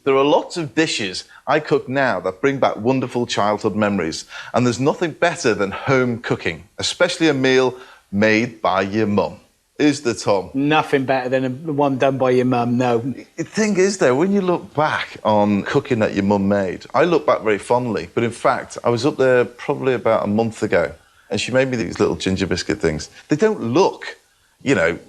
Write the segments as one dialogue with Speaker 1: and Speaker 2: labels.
Speaker 1: There are lots of dishes I cook now that bring back wonderful childhood memories, and there's nothing better than home cooking, especially a meal made by your mum. Is there, Tom?
Speaker 2: Nothing better than one done by your mum, no.
Speaker 1: The thing is, though, when you look back on cooking that your mum made, I look back very fondly, but in fact, I was up there probably about a month ago, and she made me these little ginger biscuit things. They don't look, you know,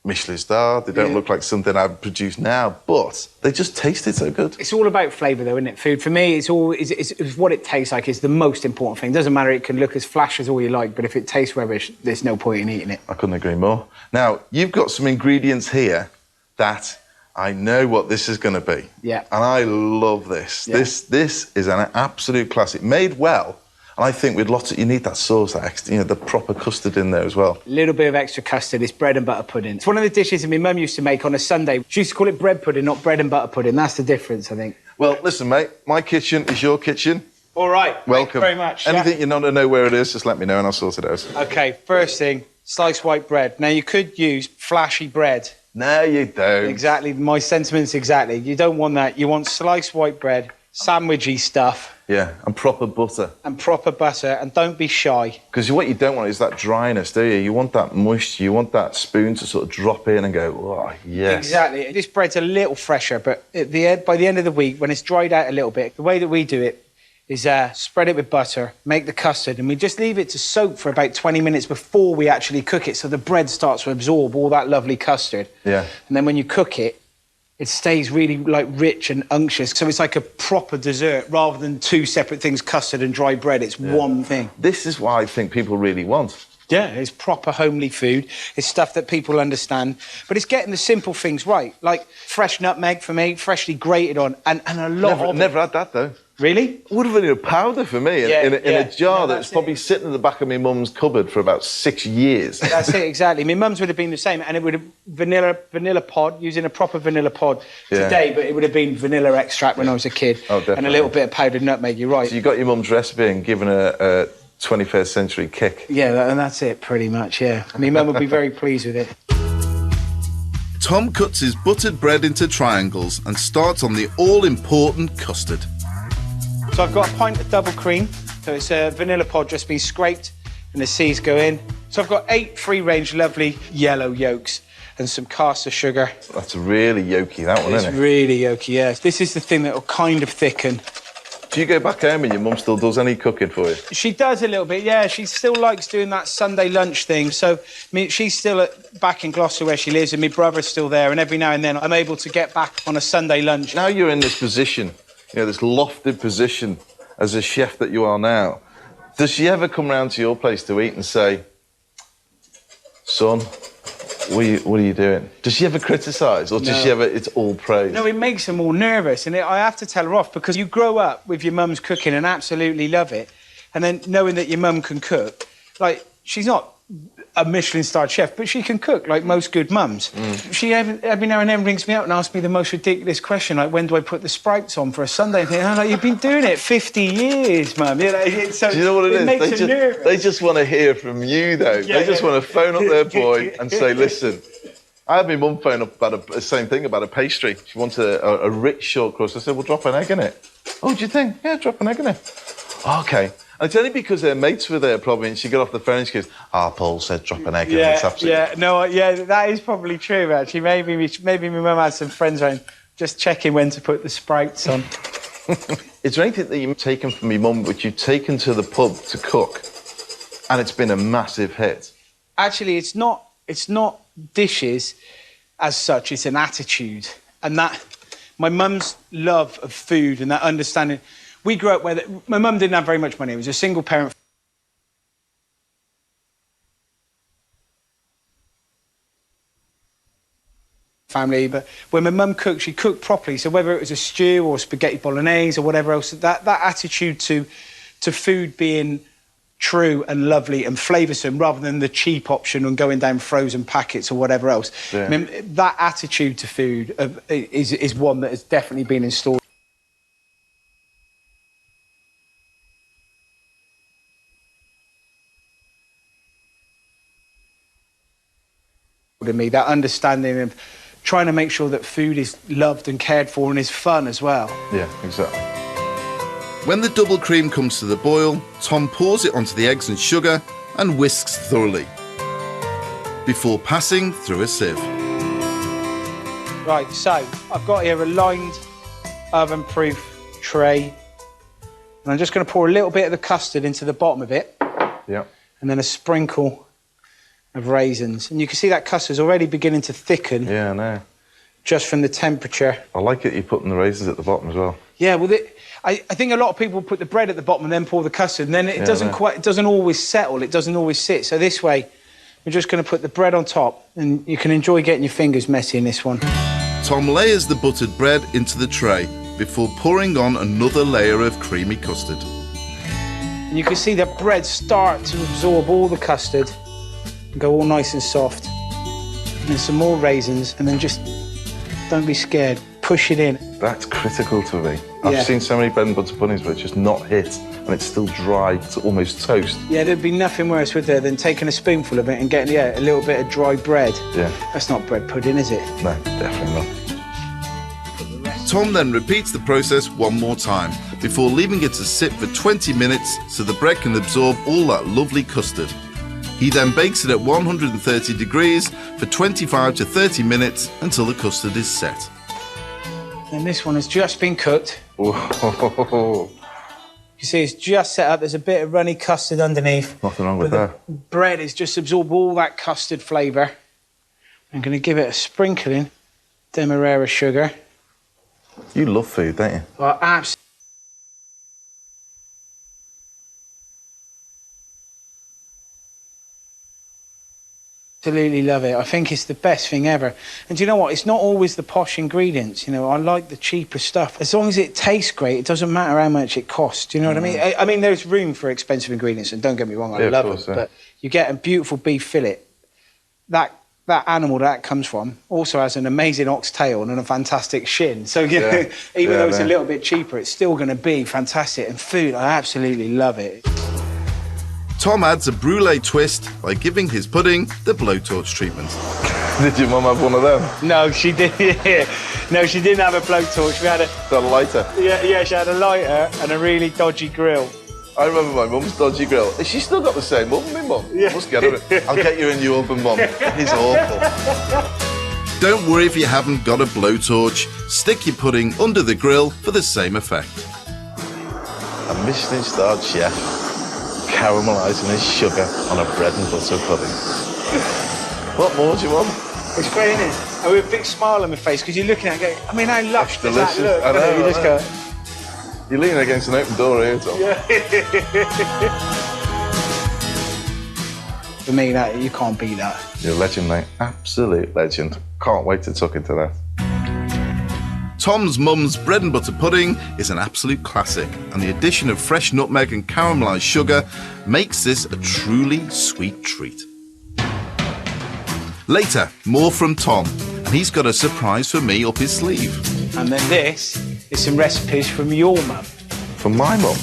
Speaker 1: Michelin star, they don't look like something I'd produce now, but they just tasted so good.
Speaker 2: It's all about flavour, though, isn't it? Food, for me, it's what it tastes like is the most important thing. It doesn't matter, it can look as flash as all you like, but if it tastes rubbish, there's no point in eating it.
Speaker 1: I couldn't agree more. Now, you've got some ingredients here that I know what this is going to be.
Speaker 2: Yeah.
Speaker 1: And I love this. Yeah. This is an absolute classic, made well. And I think with lots of, you need that sauce, that extra, you know, the proper custard in there as well.
Speaker 2: A little bit of extra custard. It's bread and butter pudding. It's one of the dishes that my mum used to make on a Sunday. She used to call it bread pudding, not bread and butter pudding. That's the difference, I think.
Speaker 1: Well, listen, mate, my kitchen is your kitchen.
Speaker 2: All right.
Speaker 1: Welcome.
Speaker 2: Thank you very much.
Speaker 1: Anything you want to know where it is, just let me know and I'll sort it out.
Speaker 2: OK, first thing, sliced white bread. Now, you could use flashy bread.
Speaker 1: No, you don't.
Speaker 2: Exactly. My sentiments exactly. You don't want that. You want sliced white bread, sandwichy stuff.
Speaker 1: Yeah, and proper butter.
Speaker 2: And proper butter, and don't be shy. Because
Speaker 1: what you don't want is that dryness, do you? You want that moisture, you want that spoon to sort of drop in and go, oh, yes.
Speaker 2: Exactly. This bread's a little fresher, but by the end of the week, when it's dried out a little bit, the way that we do it is spread it with butter, make the custard, and we just leave it to soak for about 20 minutes before we actually cook it, so the bread starts to absorb all that lovely custard.
Speaker 1: Yeah.
Speaker 2: And then when you cook it, it stays really like rich and unctuous. So it's like a proper dessert rather than two separate things, custard and dry bread. It's one thing.
Speaker 1: This is what I think people really want.
Speaker 2: Yeah, it's proper homely food. It's stuff that people understand. But it's getting the simple things right. Like fresh nutmeg for me, freshly grated on, and a lot of
Speaker 1: Never had that, though.
Speaker 2: Really?
Speaker 1: Would have been a powder for me in a jar that's probably sitting in the back of my mum's cupboard for about 6 years.
Speaker 2: That's it, exactly. My mum's would have been the same, and it would have vanilla pod, using a proper vanilla pod today, but it would have been vanilla extract when I was a kid.
Speaker 1: Oh, definitely.
Speaker 2: And a little bit of powdered nutmeg, you're right.
Speaker 1: So you got your mum's recipe and given a 21st century kick.
Speaker 2: Yeah, and that's it, pretty much, yeah. My mum would be very pleased with it.
Speaker 1: Tom cuts his buttered bread into triangles and starts on the all-important custard.
Speaker 2: So I've got a pint of double cream. So it's a vanilla pod just been scraped and the seeds go in. So I've got 8 free-range lovely yellow yolks and some caster sugar.
Speaker 1: That's really yolky, that one, isn't it?
Speaker 2: It's really yolky, yes. This is the thing that will kind of thicken.
Speaker 1: Do you go back home and your mum still does any cooking for you?
Speaker 2: She does a little bit, yeah. She still likes doing that Sunday lunch thing. So she's still back in Gloucester where she lives and my brother's still there. And every now and then I'm able to get back on a Sunday lunch.
Speaker 1: Now you're in this position, you know, this lofted position as a chef that you are now. Does she ever come round to your place to eat and say, son, what are you doing? Does she ever criticise or does she ever, it's all praise?
Speaker 2: No, it makes her more nervous and I have to tell her off because you grow up with your mum's cooking and absolutely love it. And then knowing that your mum can cook, like, she's not a Michelin-starred chef, but she can cook like most good mums. She every now and then rings me up and asks me the most ridiculous question, like, when do I put the sprouts on for a Sunday? And I'm like, you've been doing it 50 years, mum. You know, so
Speaker 1: do you know what it is?
Speaker 2: Makes her nervous.
Speaker 1: They just want to hear from you, though. They just want to phone up their boy and say, listen, I had my mum phone up about the same thing, about a pastry. She wants a rich short crust. I said, well, drop an egg in it. Oh, do you think? Yeah, drop an egg in it. OK. And it's only because their mates were there, probably, and she got off the phone and she goes, Paul said drop an egg in it.
Speaker 2: That is probably true, actually. Maybe my mum had some friends around just checking when to put the sprouts on.
Speaker 1: Is there anything that you've taken from your mum which you've taken to the pub to cook and it's been a massive hit?
Speaker 2: Actually, it's not dishes as such, it's an attitude. And that, my mum's love of food and that understanding. We grew up where my mum didn't have very much money. It was a single parent family, but when my mum cooked, she cooked properly. So whether it was a stew or spaghetti bolognese or whatever else, that attitude to food being true and lovely and flavoursome rather than the cheap option and going down frozen packets or whatever else. Yeah. I mean, that attitude to food is one that has definitely been installed in me. That understanding of trying to make sure that food is loved and cared for and is fun as well.
Speaker 1: Yeah, exactly.
Speaker 3: When the double cream comes to the boil, Tom pours it onto the eggs and sugar and whisks thoroughly before passing through a sieve.
Speaker 2: Right, so I've got here a lined oven-proof tray, and I'm just going to pour a little bit of the custard into the bottom of it.
Speaker 1: Yeah.
Speaker 2: And then a sprinkle of raisins. And you can see that custard's already beginning to thicken.
Speaker 1: Yeah, I know.
Speaker 2: Just from the temperature.
Speaker 1: I like it you're putting the raisins at the bottom as well.
Speaker 2: Yeah, well, I think a lot of people put the bread at the bottom and then pour the custard, and then it doesn't always settle, it doesn't always sit. So this way, we're just going to put the bread on top, and you can enjoy getting your fingers messy in this one.
Speaker 3: Tom layers the buttered bread into the tray before pouring on another layer of creamy custard.
Speaker 2: And you can see the bread start to absorb all the custard and go all nice and soft. And then some more raisins, and then just don't be scared. Push it in.
Speaker 1: That's critical to me. I've seen so many bread and butter puddings where it's just not hit and it's still dry, it's almost toast.
Speaker 2: Yeah, there'd be nothing worse, would there, than taking a spoonful of it and getting a little bit of dry bread.
Speaker 1: Yeah.
Speaker 2: That's not bread pudding, is it?
Speaker 1: No, definitely not.
Speaker 3: Tom then repeats the process one more time before leaving it to sit for 20 minutes so the bread can absorb all that lovely custard. He then bakes it at 130 degrees for 25 to 30 minutes until the custard is set.
Speaker 2: And this one has just been cooked.
Speaker 1: Whoa.
Speaker 2: You see, it's just set up. There's a bit of runny custard underneath.
Speaker 1: Nothing wrong with that.
Speaker 2: The bread has just absorbed all that custard flavour. I'm going to give it a sprinkling demerara sugar.
Speaker 1: You love food, don't you?
Speaker 2: Well, absolutely love it. I think it's the best thing ever. And do you know what? It's not always the posh ingredients. You know, I like the cheaper stuff. As long as it tastes great, it doesn't matter how much it costs. Do you know what I mean? I mean, there's room for expensive ingredients, and don't get me wrong, I love them. Yeah. But you get a beautiful beef fillet. That animal that comes from also has an amazing oxtail and a fantastic shin. So even though it's a little bit cheaper, it's still going to be fantastic. And food, I absolutely love it.
Speaker 3: Tom adds a brulee twist by giving his pudding the blowtorch treatment.
Speaker 1: Did your mum have one of them?
Speaker 2: No, she didn't. No, she didn't have a blowtorch. We had a
Speaker 1: lighter?
Speaker 2: Yeah, she had a lighter and a really dodgy grill.
Speaker 1: I remember my mum's dodgy grill. Has she still got the same oven, my mum?
Speaker 2: Yeah.
Speaker 1: Must get her. I'll get you a new oven, mum. It's awful.
Speaker 3: Don't worry if you haven't got a blowtorch. Stick your pudding under the grill for the same effect.
Speaker 1: A Michelin-starred chef caramelising his sugar on a bread and butter pudding. What more do you want?
Speaker 2: It's great, isn't it? And with a big smile on my face because you're looking at it going, I mean, how lush does that look?
Speaker 1: I know,
Speaker 2: You just go...
Speaker 1: You're leaning against an open door here, Tom.
Speaker 2: Yeah. For me, that you can't beat that.
Speaker 1: You're a legend, mate. Absolute legend. Can't wait to tuck into that.
Speaker 3: Tom's mum's bread and butter pudding is an absolute classic, and the addition of fresh nutmeg and caramelised sugar makes this a truly sweet treat. Later, more from Tom, and he's got a surprise for me up his sleeve.
Speaker 2: And then this is some recipes from your mum.
Speaker 1: From my mum?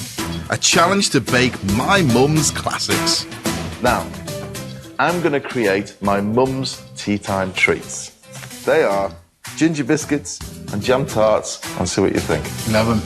Speaker 3: A challenge to bake my mum's classics.
Speaker 1: Now, I'm going to create my mum's tea time treats. They are ginger biscuits and jam tarts, and see what you think.
Speaker 2: Love them.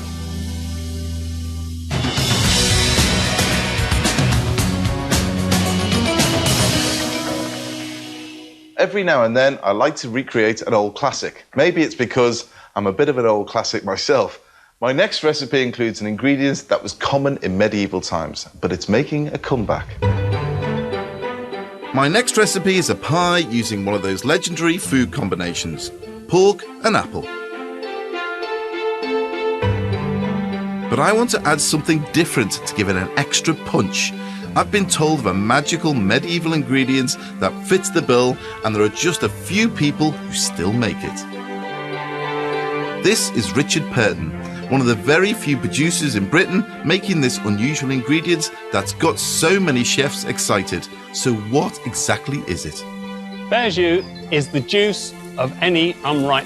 Speaker 1: Every now and then, I like to recreate an old classic. Maybe it's because I'm a bit of an old classic myself. My next recipe includes an ingredient that was common in medieval times, but it's making a comeback.
Speaker 3: My next recipe is a pie using one of those legendary food combinations, pork and apple. But I want to add something different to give it an extra punch. I've been told of a magical medieval ingredient that fits the bill, and there are just a few people who still make it. This is Richard Purton, one of the very few producers in Britain making this unusual ingredient that's got so many chefs excited. So what exactly is it?
Speaker 4: Bear jus is the juice of any unripe